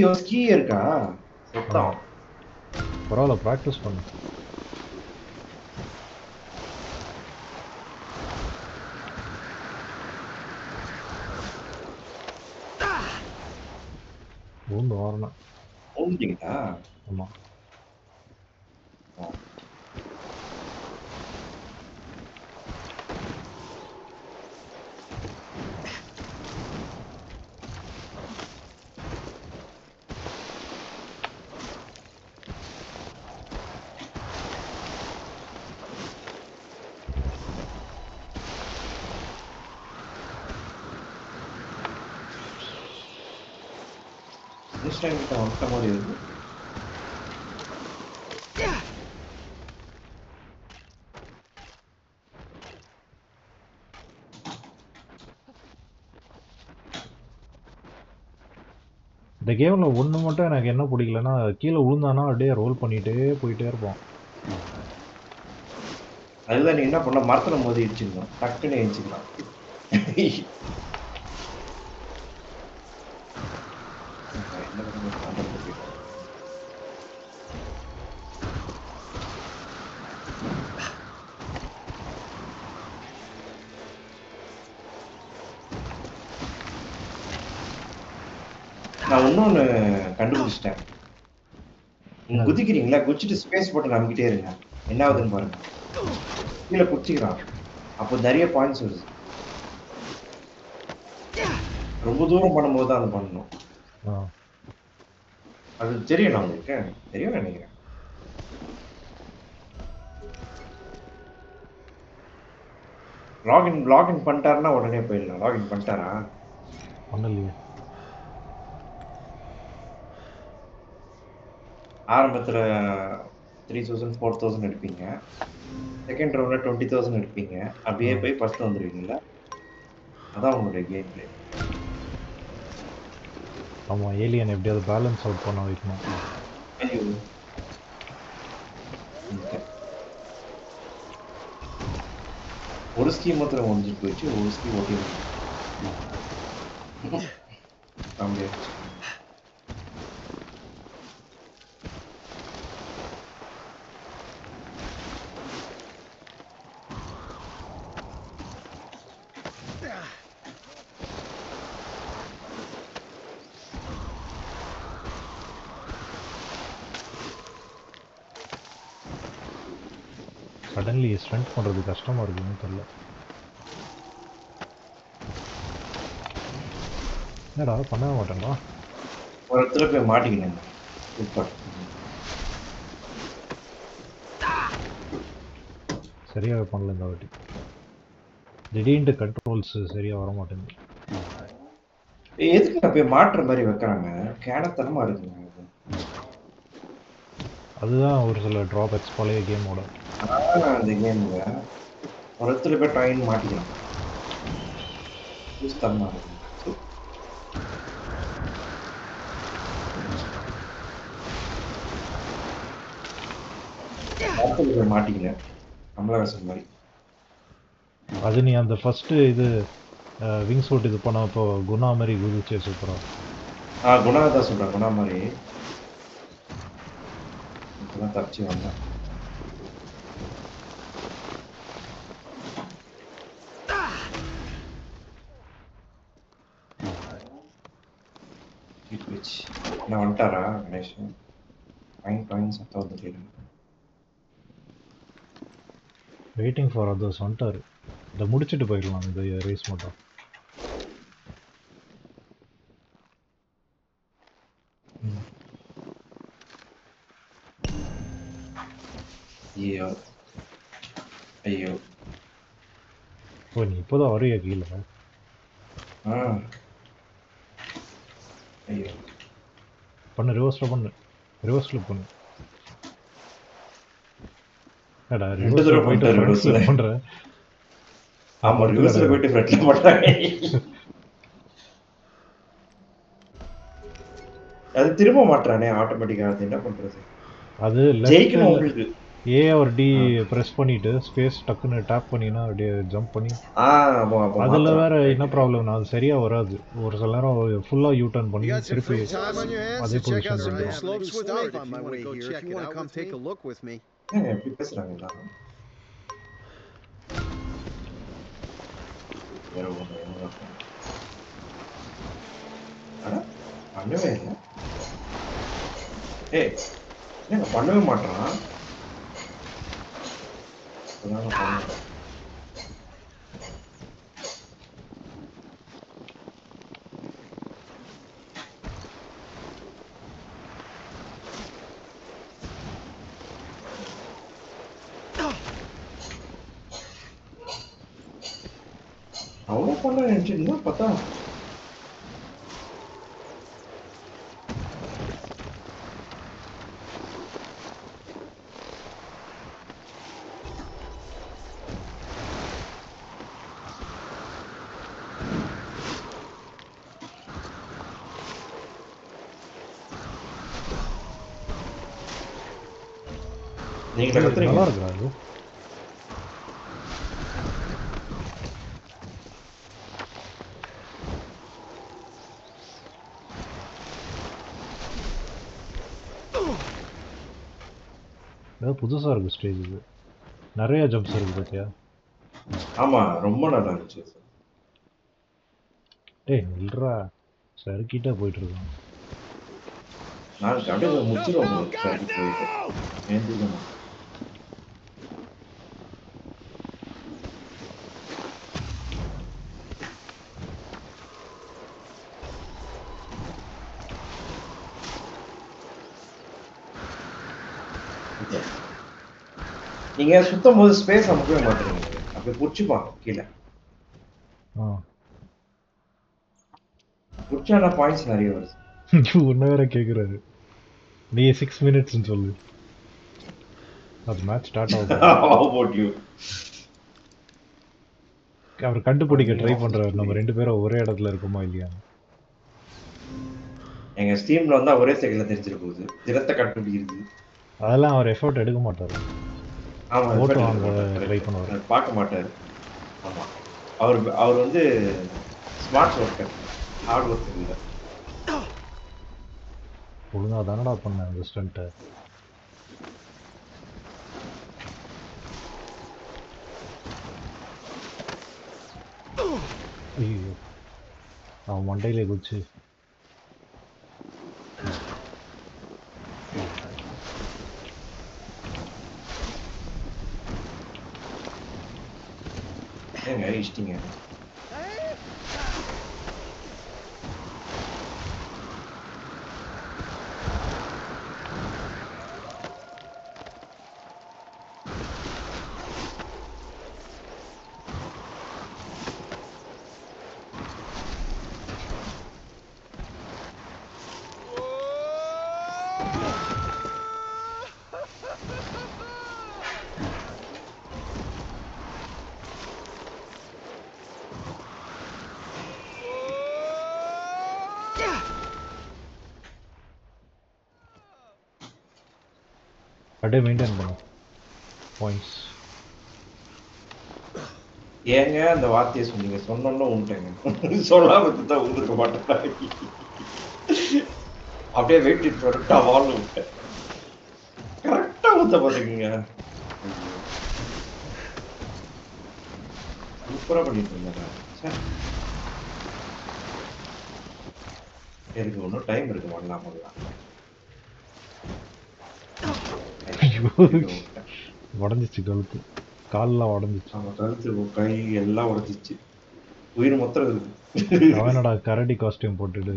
ஐயோ ஸ்கீ இருக்கா செத்தான். பரவாயில்ல ப்ராக்டிஸ் பண்ணு. பூந்து வரணும். ஓடிட்டீங்களா? ஆமா. இன்ஸ்டாங் கிட்ட வந்துட்ட மாதிரி இருக்கு. இந்த கேம்ல ஒன்று மட்டும் எனக்கு என்ன பிடிக்கலன்னா கீழே விழுந்தானா அப்படியே ரோல் பண்ணிட்டே போயிட்டே இருப்போம். அதுதான் நீ என்ன பண்ண மரத்துல மோதி இடிச்சிருக்கோம் டக்குன்னு எழுச்சிக்கலாம். நான் இன்னொன்னு கண்டுபிடிச்சிட்டேன். நீங்க குதிக்கிறீங்களா, குதிச்சுட்டு ஸ்பேஸ் போட்டு நம்பிக்கிட்டே இருங்க. என்ன ஆகுதுன்னு பாருங்க. கீழே குதிச்சுக்கிறான், அப்போ நிறைய பாயிண்ட்ஸ் வருது. ரொம்ப தூரம் பண்ணும்போது தான் அது பண்ணணும். அது தெரியும், நான் உங்களுக்கு தெரியும் நினைக்கிறேன். லாகின் பண்ணிட்டாருன்னா உடனே போயிடலாம். லாகின் பண்ணிட்டாரா? பண்ணலையே. ஆரம்பத்தில் 3000 4000 எடுப்பீங்க, செகண்ட் ரவுண்ட்ல 20,000 எடுப்பீங்க, அப்படியே போய் ஃபர்ஸ்ட் வந்துருவீங்களா? அதான் உங்களுடைய கேம் பிளே. ஆமா, ஏலியன் எப்படியாவது பேலன்ஸ் அவுட் பண்ண வைக்கணும். ஒரு ஸ்கீம் மாத்திரம் முடிஞ்சிட்டு போயிடுச்சு, ஒரு ஸ்கீம் ஓகே. சடன்லி ஸ்ட்ரென்த் பண்ணுறது கஷ்டமாக இருக்குன்னு தெரியல. என்னடா பண்ணவே மாட்டேன்டா. ஒரு இடத்துல போய் மாட்டிக்கினேன். சூப்பர். சரியாகவே பண்ணல இந்த வாட்டி. திடீர்னு கண்ட்ரோல்ஸ் சரியாக வர மாட்டேங்குது. எதுக்கு நான் போய் மாட்டுற மாதிரி வைக்கிறாங்க, கேனத்தனமா இருக்குங்க. அதுதான் ஒரு சில ட்ராபேக்ஸ் பழைய கேமோட. அந்த கேம்ல ஒரு இடத்துல போய் ட்ரெயின் மாட்டிக்கலாம். தரமா இருக்கு. மாட்டிக்கல கமலஹாசன் மாதிரி. அது நீ அந்த ஃபர்ஸ்ட் இது விங்ஸ் அவுட் இது பண்ணப்போ குணா மாதிரி குதிச்சே சூப்பரா. குணா தான் சொல்றேன், குணா மாதிரி இப்பதான் தப்பிச்சு வந்தேன். நான் வந்துட்டாரா கணேஷன்? பாயிண்ட் சத்தம் வந்துட்டு வெயிட்டிங் ஃபார் அதர்ஸ் வந்துட்டாரு. இதை முடிச்சுட்டு போயிடலாம் இந்த ரேஸ் மட்டும். ஐயோ ஐயோ. ஓ, நீ இப்போதான் வரைய கீழே. ஐயோ பண்ணு, ரிவர்ஸ்ல பண்ணு, ரிவர்ஸ்ல பண்ணு. ஏடா ரிவர்ஸ்ல போயிட்டு ஃப்ரண்ட்ல பண்ற. ஆமா, ரிவர்ஸ்ல போயிட்டு ஃப்ரண்ட்ல பண்றாங்க. அது திரும்ப மாட்டானே ஆட்டோமேட்டிக்கா. அது என்ன பண்றது? அது ஜெயிக்கணும் உங்களுக்கு. ஏ ஒரு டி ஆ. ப்ரெஸ் பண்ணிட்டு ஸ்பேஸ் டக்குன்னு டேப் பண்ணினா அப்படியே ஜம்ப் பண்ணி அப்போ அப்போ அதில் மாத்துறான். வேற என்ன ரைட் ரைட். ப்ராப்ளம்னா அது சரியா வராது. ஒரு சில நேரம் ஃபுல்லாக யூ டர்ன் You பண்ணி got some திருப்பி free time on your hands அதே to check out position some new வந்துடும். slopes with me? If you want to go check it out with me, Take a look with me. ஏங்க எப்படி பேசுறாங்க எல்லாரும்? வேற ஒண்ணு என்ன அட பண்ணவே இல்லை. ஏய் ஏங்க பண்ணவே மாட்டான். இப்பதான் நான் பண்ணேன். அவ்வளோ பண்ண நினைச்சிருந்தா பார்த்தா நீங்களே கத்துறீங்க. நல்லா இருக்குடா அது. ஏதோ புதுசா இருக்கு ஸ்டேஜ் இது. நிறைய ஜம்ப்ஸ் இருக்கு பாத்தியா? ஆமா ரொம்ப நல்லா இருந்துச்சு. டேய் நில்றா, சறுக்கிட்டே போயிட்டு இருக்கான். நான் அப்படியே முடிச்சிருவோம் சரி போயிட்டு ஏந்திக்கணும். நீங்க சுத்தம் போது ஸ்பேஸ் அமுக்கவே மாட்டேங்க. அப்படியே புடிச்சுப்பான் கீழே. புடிச்சானா பாயிண்ட்ஸ் நிறைய வருது. ஒன்னு வேற கேக்குறாரு, நீ 6 மினிட்ஸ்னு சொல்லு. அது மேட்ச் ஸ்டார்ட் ஆகுது. How about you? அவர் கண்டுபிடிக்க ட்ரை பண்றாரு நம்ம ரெண்டு பேரும் ஒரே இடத்துல இருக்கோமா இல்லையா. எங்க ஸ்டீம்ல வந்தா ஒரே செகண்ட்ல தெரிஞ்சிட போகுது. திறத்த கண்டுபிடிக்கிறது அதெல்லாம் அவர் எஃபோர்ட் எடுக்க மாட்டாரு. ஆமா ஓட்டு வாங்க ட்ரை பண்ணுவாரு. பார்க்க மாட்டாரு. ஆமா அவர் வந்து ஸ்மார்ட் ஒர்க்கர், ஹார்ட் ஒர்க்கர் இல்ல. ஒழுங்கா தானடா பண்ண அந்த ஸ்டண்ட்டை. ஐயோ அவன் மண்டையிலே குச்சி. ஏங்க இஷ்டிங்க. அப்படியே மெயின்டைன் பண்ண பாயிண்ட்ஸ். ஏங்க அந்த வார்த்தையை சொன்னீங்க? சொன்னோன்னு உண்டுங்க. சொல்லாம தான் உந்துருக்க மாட்டேன். அப்படியே வெயிட் கரெக்டா வாழ விட்டேன். கரெக்டா ஊத்த பாத்துக்கீங்க. சூப்பரா பண்ணிட்டு இருந்தேன். எனக்கு ஒன்றும் டைம் இருக்கு பண்ணலாம் பண்ணலாம். உடஞ்சிச்சு கழுத்து, கால்லாம் உடஞ்சிச்சு. ஆமா கழுத்து கை எல்லாம் உடஞ்சிச்சு. உயிர் மொத்தம் இருக்கு. அவனடா கரடி காஸ்டியூம் போட்டுட்டு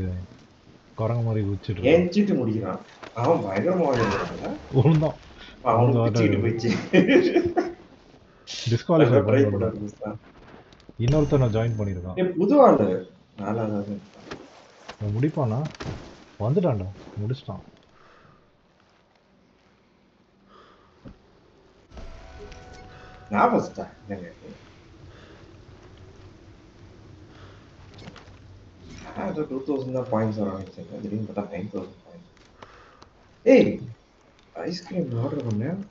குரங்கு மாதிரி குச்சிட்டு ஏஞ்சிட்டு முடிக்கிறான். அவன் பயங்கரமா விளையாடுறாங்க. விழுந்தான். அவனுக்கு பிச்சுக்கிட்டு போயிடுச்சு. டிஸ்குவாலிஃபை ட்ரை பண்ணி பண்ண இன்னொருத்தனை ஜாயின் பண்ணியிருக்கான். புது ஆளு நாலாவது முடிப்பானா? வந்துட்டான்டா, முடிச்சிட்டான். நான் ஃபர்ஸ்டா என்னங்க? நான் 2000 தான் பாயிண்ட்ஸ் வர ஆரம்பிச்சேன். திடீர்னு பார்த்தா 9000 பாயிண்ட்ஸ். ஏய் ஐஸ்கிரீம் ஆர்டர் பண்ணேன்.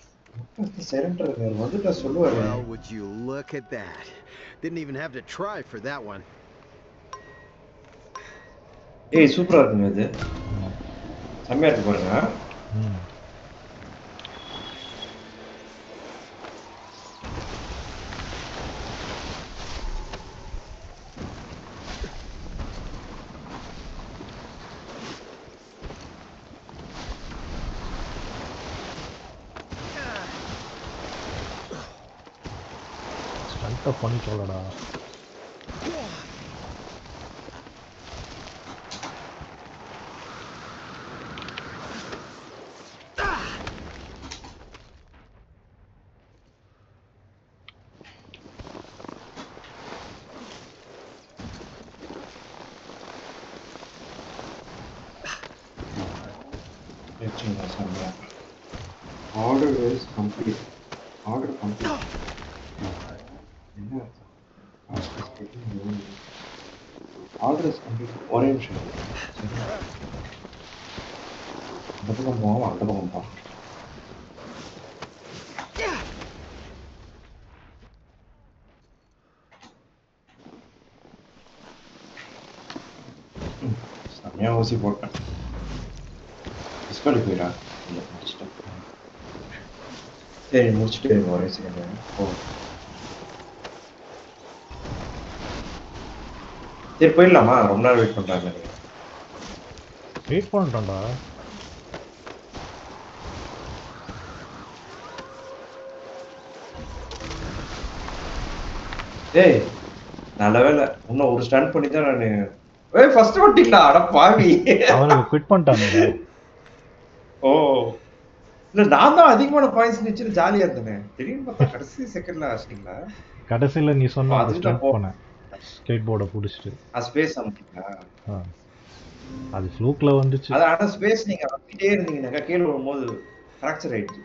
சரண்டர் வந்துட்டா சொல்லுவாரு. Well, would you look at that? Didn't even have to try for that one. ஏய் சூப்பரா இருக்குங்க இது. செம்மையா இருக்கு பாருங்க. ம் ஸ்டண்ட்டை பண்ணிட்டோலடா. வச்சுங்க செம்மையா. Order is complete. Order complete. என்ன ஆர்டர் இஸ் கம்ப்ளீட். ஒரே நிமிஷம். சரி. அந்த பக்கம் போவோம், அந்த பக்கம் போவோம். செம்மையா ஊசி போட்டேன். டிஸ்குவாலிஃபைடா? இல்லை முடிச்சிட்டேன். சரி முடிச்சுட்டு ஒரே செகண்ட் போகும். சரி போயிடலாமா? ரொம்ப நேரம் வெயிட் பண்றாங்க. வெயிட் பண்ணிட்டோம்டா. ஏய் நல்ல வேலை இன்னும் ஒரு ஸ்டாண்ட் பண்ணி தான் நான் ஏய் ஃபர்ஸ்ட் வந்துட்டீங்களா? அட பாவி. அவனுக்கு குவிட் பண்ணிட்டானுங்க. ஓ இல்ல நான் தான் அதிகமான பாயிண்ட்ஸ் நினைச்சு ஜாலியா இருந்தேன். திடீர்னு பார்த்தா கடைசி செகண்ட்ல ஆச்சிட்டீங்களா? கடைசியில நீ சொன்ன அந்த அதுதான் ஸ்டண்ட் போ. பண்ணேன். ஸ்கேட் போர்டை பிடிச்சிட்டு. ஸ்பேஸ் அமுக்கிட்டா? அது ஃப்ளூக்ல வந்துச்சு. அது ஆனா ஸ்பேஸ் நீங்க அமுக்கிட்டே இருந்தீங்கன்னாக்கா கீழே வரும்போது ஃப்ராக்சர் ஆயிடுச்சு.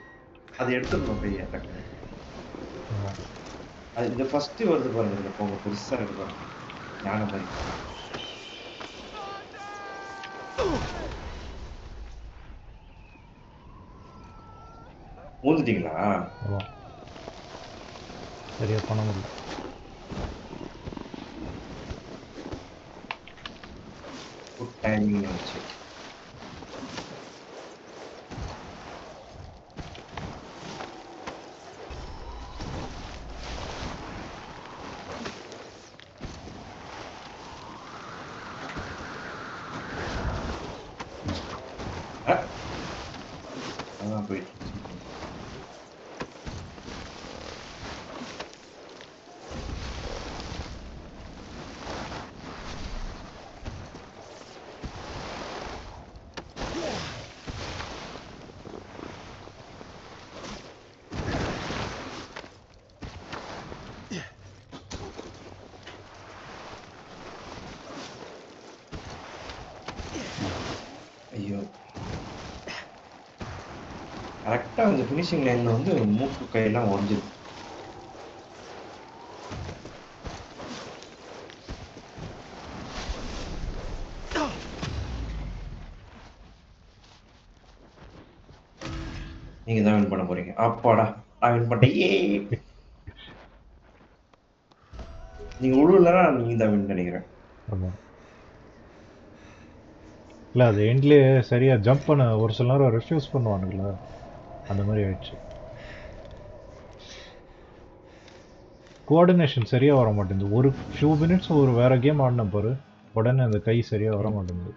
அதை எடுத்துடணும் பையன் டக்குனு. அது இந்த ஃபர்ஸ்ட் வருது பாருங்க, இதுல போங்க பெருசா இருக்கு பாருங்க ஞான மாதிரி. ஊந்துட்டீங்களா? சரியா பண்ண முடியல. குட் டைமிங் ஆச்சு. அதான் போயிட்டு ஐயோ கரெக்டா அந்த ஃபினிஷிங் லைன்ல வந்து மூக்கு கையெல்லாம் உடஞ்சிருக்கு. நீங்க தான் வின் பண்ண போறீங்க. அப்பாடா நான் வின் பண்ணிட்டேன். நீங்க உழுவலன்னா நீங்க தான் வின் நினைக்கிறேன். இல்லை அது எண்ட்லேயே சரியா ஜம்ப் பண்ண ஒரு சில நேரம் ரெஃப்யூஸ் பண்ணுவானுங்களா, அந்த மாதிரி ஆயிடுச்சு. கோஆர்டினேஷன் சரியா வர மாட்டேங்குது. ஒரு ஃபியூ மினிட்ஸ் ஒரு வேற கேம் ஆடின பாரு, உடனே அந்த கை சரியா வர மாட்டேங்குது.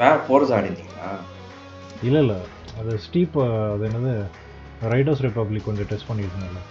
வேற போர்ஸ் ஆடிட்டீங்களா? இல்லை இல்லை அது ஸ்டீப், அது என்னது ரைடர்ஸ் ரிப்பப்ளிக் கொஞ்சம் டெஸ்ட் பண்ணியிருந்தேன்ல.